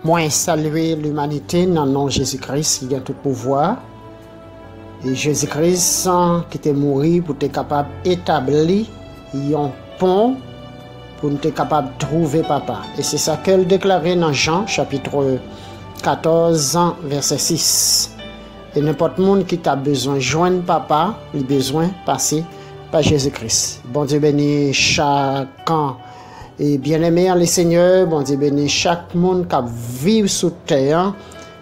Moi, saluer l'humanité dans le nom de Jésus-Christ qui a tout pouvoir. Et Jésus-Christ qui était mort pour être capable d'établir un pont pour être capable de trouver papa. Et c'est ça qu'elle déclarait dans Jean chapitre 14 verset 6. Et n'importe monde qui a besoin de joindre papa, il a besoin de passer par Jésus-Christ. Bon Dieu bénit chacun. Et bien-aimé en le Seigneur, bon Dieu bénit chaque monde qui vit sous terre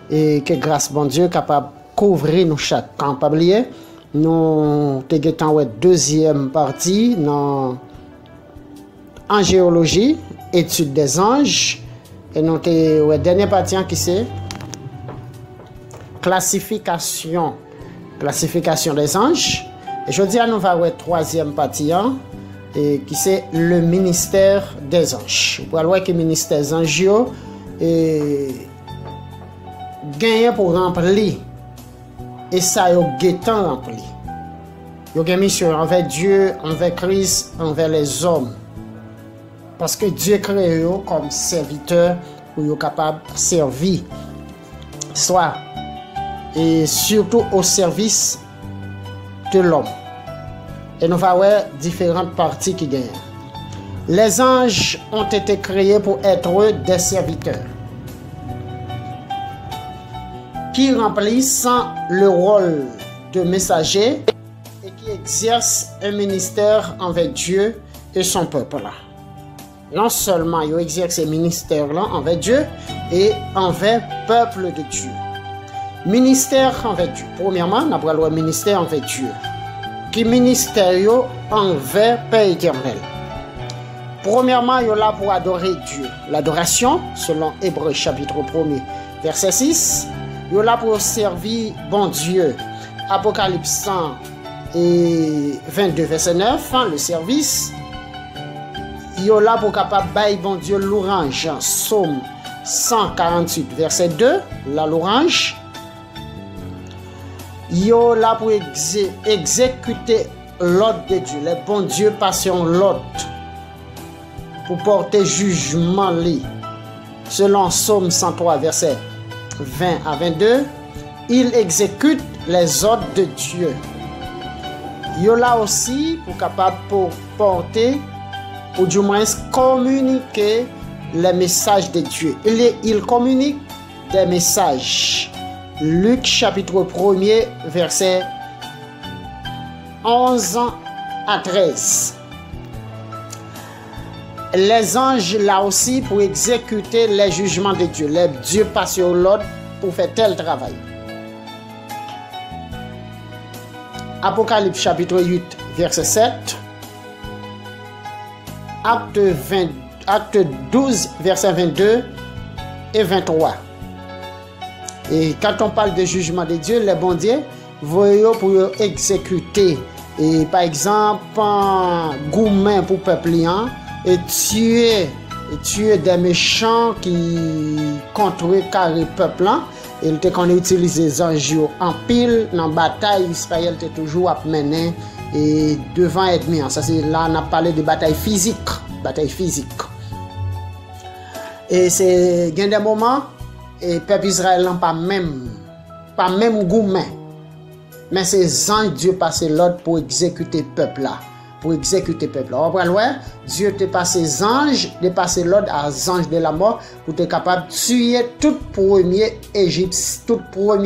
et que grâce bon Dieu capable de couvrir nous chaque camp. Pas oublier, nous avons une deuxième partie dans angéologie, étude des anges, et nous avons une dernière partie qui c'est classification des anges. Et je dis à nous va une troisième partie et qui c'est le ministère des anges. Vous voyez que le ministère des anges est gagné pour remplir et ça est rempli. Il y a une mission envers Dieu, envers Christ, envers les hommes. Parce que Dieu crée eux comme serviteurs pour être capable de servir. Soit et surtout au service de l'homme. Et nous allons voir différentes parties qui gagnent. Les anges ont été créés pour être des serviteurs qui remplissent le rôle de messagers et qui exercent un ministère envers Dieu et son peuple. Non seulement ils exercent ce ministère-là envers Dieu et envers le peuple de Dieu. Ministère envers Dieu. Premièrement, nous avons le ministère envers Dieu. Qui ministère envers Père éternel. Premièrement, il est là pour adorer Dieu. L'adoration, selon Hébreux chapitre 1er, verset 6, il est là pour servir bon Dieu. Apocalypse 100 et 22, verset 9, le service. Il est là pour capable bailler bon Dieu l'orange. Psaume 148, verset 2, la l'orange. Yo là pour exécuter l'ordre de Dieu. Les bons dieux passent l'ordre pour porter jugement li. Selon Psaume 103, verset 20 à 22, il exécute les ordres de Dieu. Yo là aussi pour capable pour porter ou du moins communiquer les messages de Dieu. Il communique des messages. Luc chapitre 1er, verset 11 à 13. Les anges là aussi pour exécuter les jugements de Dieu. Les dieux passent sur l'ordre pour faire tel travail. Apocalypse chapitre 8, verset 7. Acte 12, verset 22 et 23. Et quand on parle de jugement de Dieu, les bons dieux, voyons pour exécuter. Et par exemple, goumen pour peuple et tuer des méchants qui contrôlent carré peuple. Et qu'on utilise les anges en pile dans la bataille, Israël était toujours à mener et devant ennemi. Ça c'est là on a parlé de bataille physique. Et c'est il y a des moments et peuple Israël n'a pas même goût, mais ces anges Dieu passé l'ordre pour exécuter peuple là, On va voir Dieu te passe ses anges, de passer l'ordre à anges de la mort pour être capable de tuer tout premier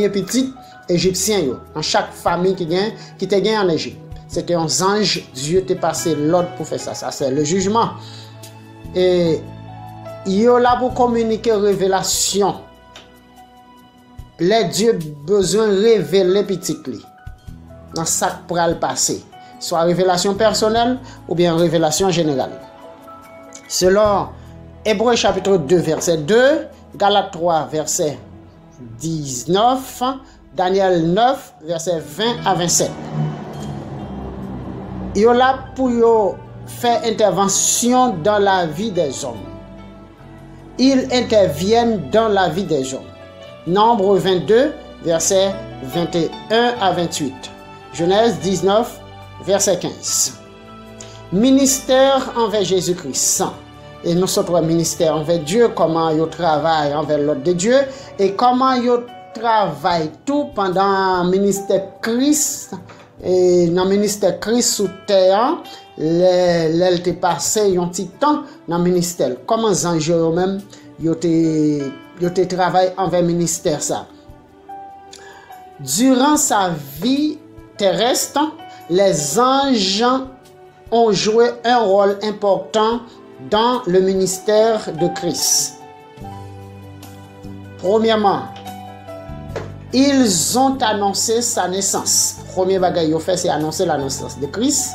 petit égyptien dans chaque famille qui te gagne en Égypte. C'était un ange, Dieu te passé l'ordre pour faire ça. Ça c'est le jugement. Et il est là pour communiquer révélation. Les dieux besoin de révéler petit dans ça qui pourra le passer, soit révélation personnelle ou bien révélation générale. Selon Hébreux chapitre 2 verset 2, Galates 3 verset 19, Daniel 9 verset 20 à 27. Il est là pour faire intervention dans la vie des hommes. Ils interviennent dans la vie des hommes. Nombre 22, versets 21 à 28. Genèse 19, verset 15. Ministère envers Jésus-Christ. et nous sommes un ministère envers Dieu, comment ils travaillent envers l'ordre de Dieu, et comment ils travaillent tout pendant le ministère Christ, et dans le ministère Christ sous terre, l'elle passé un petit temps dans le ministère. Comment les anges eux-mêmes, ils travaillent envers le ministère ça. Durant sa vie terrestre, les anges ont joué un rôle important dans le ministère de Christ. Premièrement, ils ont annoncé sa naissance. Premier bagage qu'ils ont fait, c'est annoncer la naissance de Christ.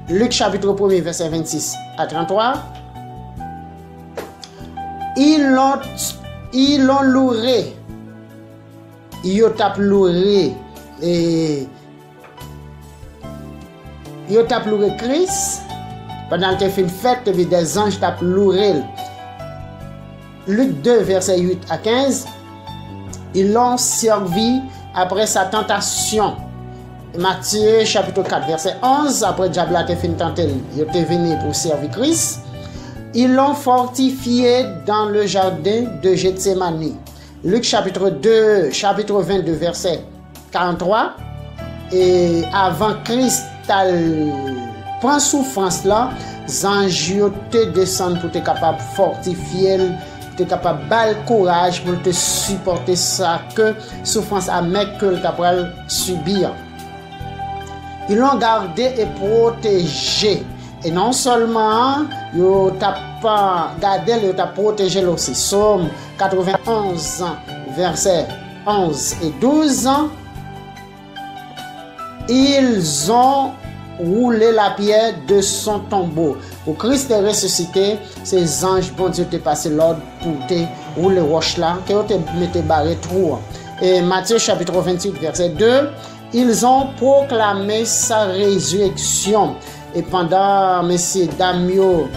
Luc chapitre 1, verset 26 à 33. Ils l'ont loué. Ils ont loué. Et ils ont loué Christ. Pendant que tu fête, des anges t'ont loué. Luc 2, verset 8 à 15. Ils l'ont servi après sa tentation. Matthieu chapitre 4, verset 11. Après diable a fait une tentative, il était venu pour servir Christ. Ils l'ont fortifié dans le jardin de Gethsémani. Luc chapitre 2, chapitre 22, verset 43. Et avant Christ prend souffrance là, les anges te descendent pour être capable de fortifier, pour être capable de bailler courage, pour te supporter ça que souffrance amère que le capable subir. Ils l'ont gardé et protégé. Et non seulement, ils n'ont pas gardé, ils ont protégé aussi. Somme 91, versets 11 et 12. Ils ont roulé la pierre de son tombeau. Au Christ est ressuscité, ces anges, bon Dieu, te passé l'ordre pour te rouler roche là, que te mette barré trou. Et Matthieu chapitre 28, verset 2. Ils ont proclamé sa résurrection. Et pendant M. Damio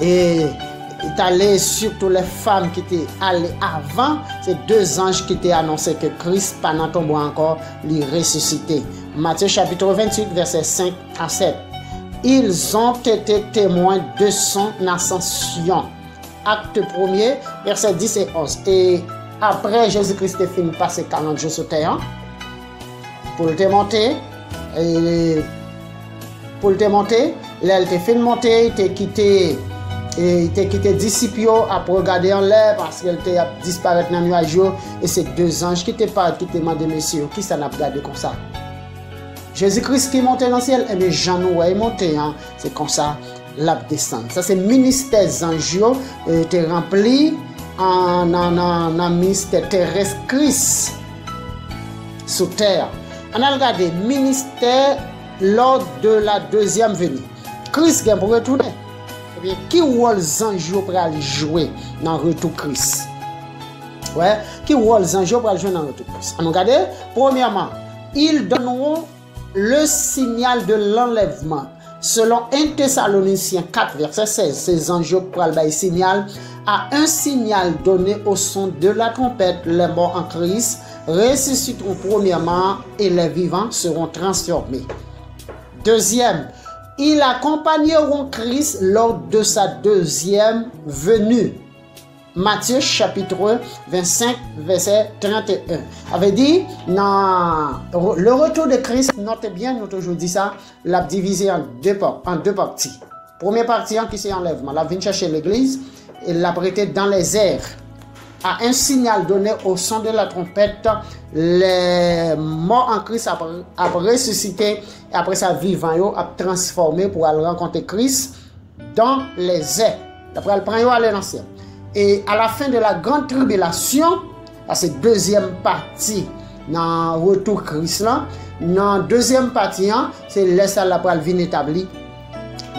est allé, surtout les femmes qui étaient allées avant, ces deux anges qui étaient annoncé que Christ, pendant tombeau encore, les ressuscité. Matthieu chapitre 28, verset 5 à 7. Ils ont été témoins de son ascension. Acte 1er, verset 10 et 11. Et après Jésus-Christ est fini passer 40 jours sur terre, pour le monter, là il était fait monter, il était quitté disciples après regarder en l'air parce qu'il était disparaître dans le nuage et c'est deux anges qui étaient pas qui demandé messieurs qui ça n'a pas regardé comme ça. Jésus-Christ qui montait dans le ciel et mais Jean est monté c'est comme ça l'a descend. Ça c'est ministère des anges était rempli en ministère terrestre Christ sur terre. On a regardé ministère lors de la deuxième venue. Christ vient pour retourner. Eh bien, qui rôle les anges pour aller jouer dans le retour Christ? Ouais, qui rôle les anges pour aller jouer dans le retour Christ? On a regardé, premièrement, ils donneront le signal de l'enlèvement. Selon 1 Thessaloniciens 4, verset 16, ces anges pour aller signal à un signal donné au son de la trompette, les morts en Christ ressusciteront premièrement et les vivants seront transformés. Deuxième, ils accompagneront Christ lors de sa deuxième venue. Matthieu chapitre 25, verset 31. Avait dit, dans le retour de Christ, notez bien, nous toujours dit ça, l'a divisé en deux parties. Première partie, qui c'est enlèvement, la vient chercher l'église et l'a prêté dans les airs. À un signal donné au son de la trompette, les morts en Christ a ressuscité et après ça vivant a transformé pour aller rencontrer Christ dans les airs. Après elle prend aller dans le ciel. Et à la fin de la grande tribulation, c'est deuxième partie dans le retour Christ là, dans deuxième partie c'est laisser la pral vin établi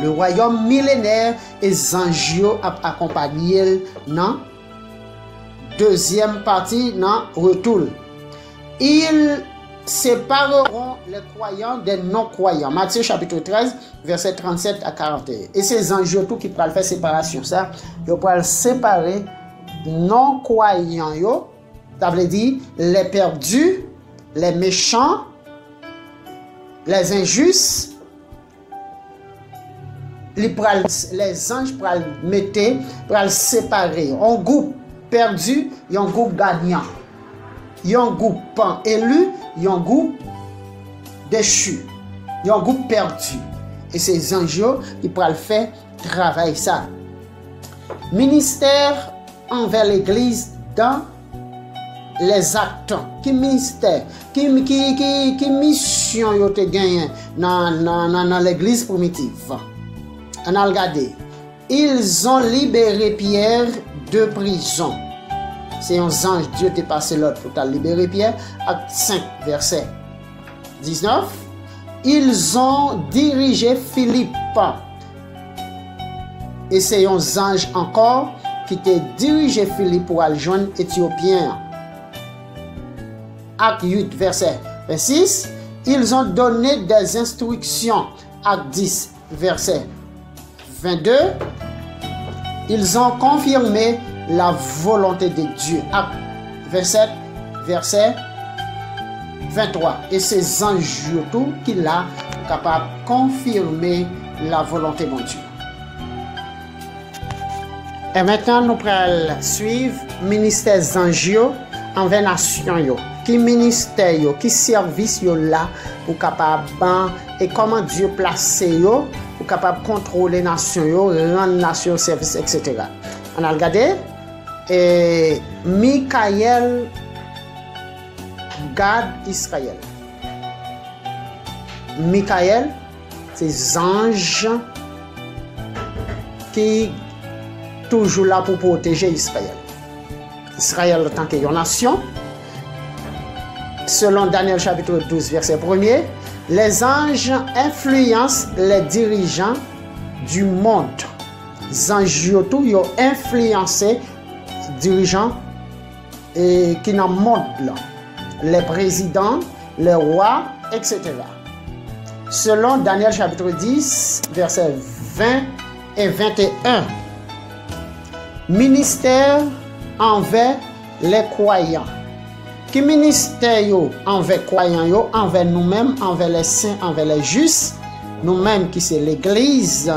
le royaume millénaire et les anges accompagné dans deuxième partie dans retour. Ils sépareront les croyants des non-croyants. Matthieu chapitre 13, verset 37 à 41. Et ces anges tout qui peuvent faire séparation, ça, ils peuvent séparer non-croyants, ça veut dire les perdus, les méchants, les injustes, les anges pour le séparer. Un groupe perdu et un groupe gagnant. Il y a un groupe élu, il y a un groupe déchu. Il y a un groupe perdu. Et ces anges qui pourraient faire travail ça. Ministère envers l'Église dans les actes. Qui ministère, qui mission yo te gagné dans l'Église primitive. On a regardé. Ils ont libéré Pierre de prison. C'est un ange, Dieu t'a passé l'autre pour libérer Pierre. Acte 5, verset 19. Ils ont dirigé Philippe. Et c'est un ange encore qui t'a dirigé Philippe pour aller joindre Éthiopien. Acte 8, verset 26. Ils ont donné des instructions. Acte 10, verset 22. Ils ont confirmé la volonté de Dieu. Acte 27, verset 23. Et ces anges tout qu'il a capable de confirmer la volonté de Dieu. Et maintenant, nous allons suivre le ministère des anges envers la nation. Qui ministère, qui service là pour capable et comment Dieu place pour capable contrôler les nations, rendre les nations service, etc. On a regardé. Et Michael garde Israël. Michael, c'est ange qui toujours là pour protéger Israël. Israël en tant que nation. Selon Daniel chapitre 12, verset 1er, les anges influencent les dirigeants du monde. Les anges ont influencé les dirigeants qui dans le monde, là. Les présidents, les rois, etc. Selon Daniel chapitre 10, verset 20 et 21, ministère envers les croyants. Qui ministère envers les croyants, envers nous-mêmes, envers les saints, envers les justes, nous-mêmes qui c'est l'Église,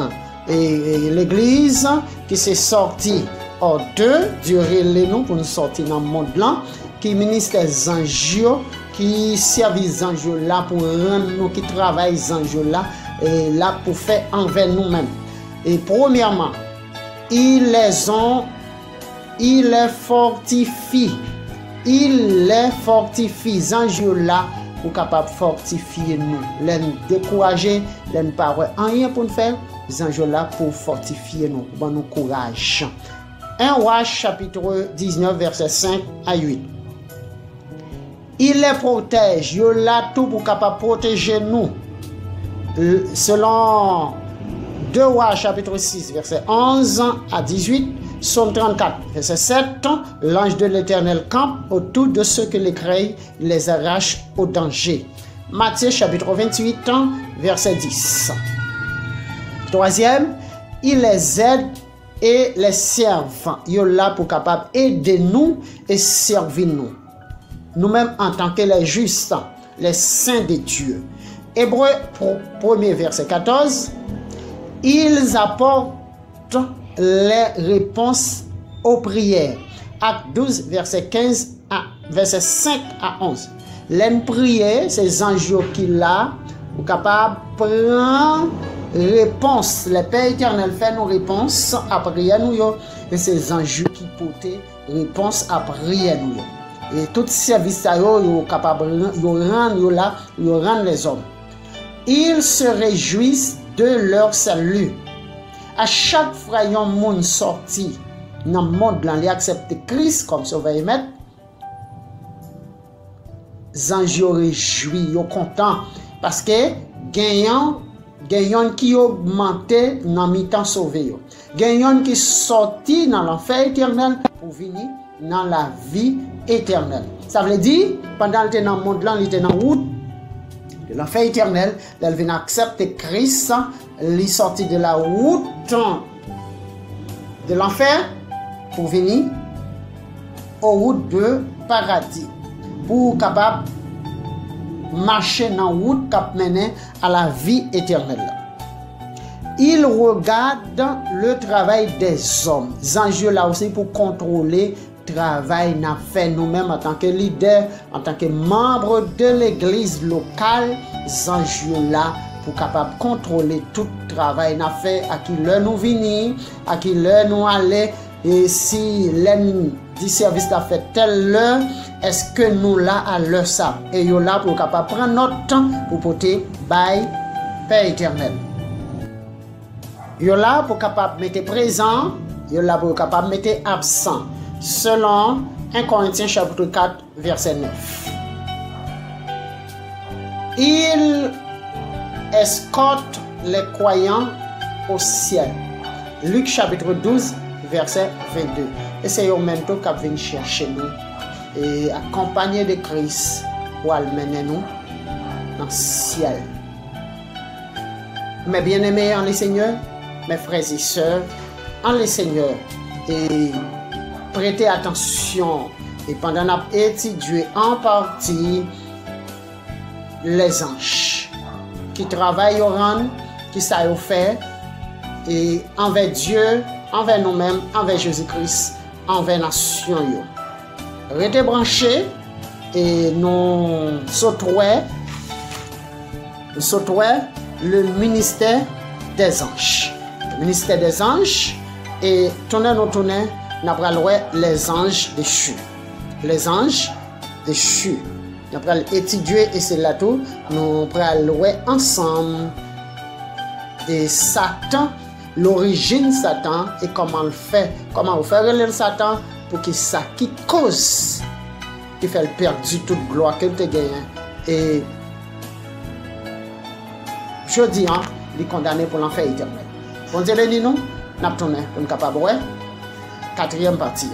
et l'Église qui s'est sortie hors d'eux, durer les nous pour nous sortir dans le monde là, qui ministère les anges, qui servent les anges là pour rendre nous, qui travaillent les anges là, et là pour faire envers nous-mêmes. Et premièrement, ils les fortifient. Il les fortifie, les anges là, pour capable fortifier nous. Les décourager, les ne pas rien pour nous faire, les anges là pour fortifier nous, pour nous courage. 1 Roi chapitre 19, verset 5 à 8. Il les protège, il là tout pour capable protéger nous. Selon 2 Rois chapitre 6, verset 11 à 18. Psaume 34, verset 7, l'ange de l'Éternel campe autour de ceux que les craignent, les arrache au danger. Matthieu chapitre 28, verset 10. Troisième, il les aide et les serve. Il est là pour capable aider nous et servir nous. Nous-mêmes en tant que les justes, les saints de Dieu. Hébreu 1er verset 14, ils apportent les réponses aux prières. Acte 12, verset 15 à verset 5 à 11. Les prières, ces anges qui là, sont capables de prendre réponse. Le Père éternel fait nos réponses à prière nous, et ces anges qui portent réponse à prière nous. Et tout service ça sont capables de rendre les hommes. Ils se réjouissent de leur salut. À chaque fois que un monde sorti dans le monde, ils acceptent Christ comme sauveur et maître. Les anges réjouis, ils sont contents parce que gagnant qui augmenté dans le temps sauvé. Gagnant qui sorti dans l'enfer éternel pour venir dans la vie éternelle. Ça veut dire, pendant qu'il était dans le monde, il était dans la route de l'enfer éternel, il vient accepter Christ, il est sorti de la route de l'enfer pour venir aux routes de paradis, pour capable marcher dans la route qui mène à la vie éternelle. il regarde le travail des hommes. Les anges là aussi pour contrôler le travail n'a fait nous-mêmes en tant que leader, en tant que membre de l'église locale. Les anges là pour capable contrôler tout le travail n'a fait, à qui l'heure nous venir, à qui l'heure nous aller, et si l'un du service a fait telle heure, est-ce que nous là à l'heure ça, et yo là pour capable prendre notre temps pour porter bail Père éternel. Yo là pour capable mettre présent, yo là pour capable mettre absent, selon 1 Corinthiens chapitre 4 verset 9. Il escorte les croyants au ciel. Luc chapitre 12 verset 22. Et c'est eux même qui viennent chercher nous et accompagner de Christ pour amener nous dans le ciel. Mes bien-aimés en le Seigneur, mes frères et sœurs en le Seigneur, et prêtez attention et pendant qu'on étudie en partie les anges qui travaillent au rang, qui savent faire, et envers Dieu, envers nous-mêmes, envers Jésus-Christ, envers la nation. Restez branchés et nous sautons le ministère des anges. Le ministère des anges, et nous avons les anges déchus. Les anges déchus. Nous allons étudier et c'est là tout. Nous allons ensemble de Satan, l'origine Satan et comment le fait, comment faire le Satan pour que ça qui cause, qui fait perdre toute gloire qu'il te gagne. Et je dis, il est condamné pour l'enfer éternel. Bon Dieu, nous, nous sommes capables de 4e partie.